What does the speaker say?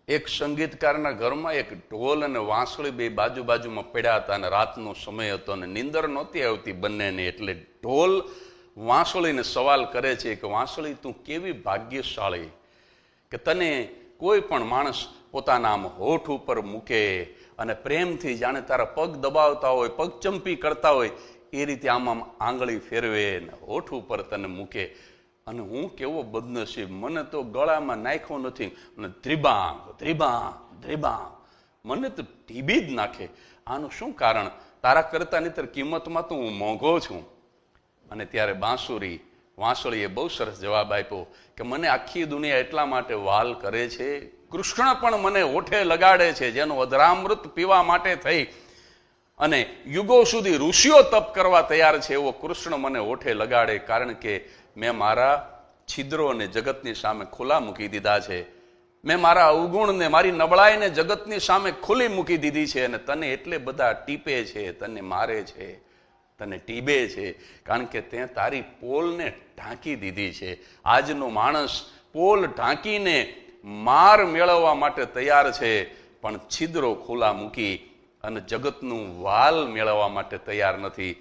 એક સંગીતકારના ઘરમાં એક ઢોલ અને વાંસળી બે બાજુ બાજુમાં પડ્યા હતા અને રાતનો સમય હતો અને નીંદર નહોતી આવતી બંનેને. એટલે ઢોલ વાંસળીને સવાલ કરે છે કે વાંસળી, તું કેવી ભાગ્યશાળી કે તને કોઈ પણ માણસ પોતાના આમ હોઠ ઉપર મૂકે અને પ્રેમથી જાણે તારા પગ દબાવતા હોય, પગ ચંપી કરતા હોય એ રીતે આમ આમ આંગળી ફેરવે ને હોઠ ઉપર તને મૂકે. અને હું કેવો બદનસીબ, મને તો ગળામાં નાખ્યો નથી અને ધ્રીબાંગ ધ્રીબાંગ ધ્રીબાંગ મને તો ટીબી જ નાખે. આનું શું કારણ? તારા કરતા નહીતર કિંમતમાં તો હું મોંઘો છું. અને ત્યારે વાંસળીએ બહુ સરસ જવાબ આપ્યો કે મને આખી દુનિયા એટલા માટે વાલ કરે છે, કૃષ્ણ પણ મને ઓઠે લગાડે છે, જેનું અધરામૃત પીવા માટે થઈ અને યુગો સુધી ઋષિઓ તપ કરવા તૈયાર છે એવો કૃષ્ણ મને ઓઠે લગાડે, કારણ કે મેં મારા છિદ્રોને જગતની સામે ખુલ્લા મૂકી દીધા છે. મેં મારા અવગુણને, મારી નબળાઈને જગતની સામે ખુલ્લી મૂકી દીધી છે. અને તને એટલે બધા ટીપે છે, તને મારે છે, તને ટીબે છે, કારણ કે તે તારી પોલને ઢાંકી દીધી છે. આજનો માણસ પોલ ઢાંકીને માર મેળવવા માટે તૈયાર છે, પણ છિદ્રો ખુલ્લા મૂકી અને જગતનું વાલ મેળવવા માટે તૈયાર નથી.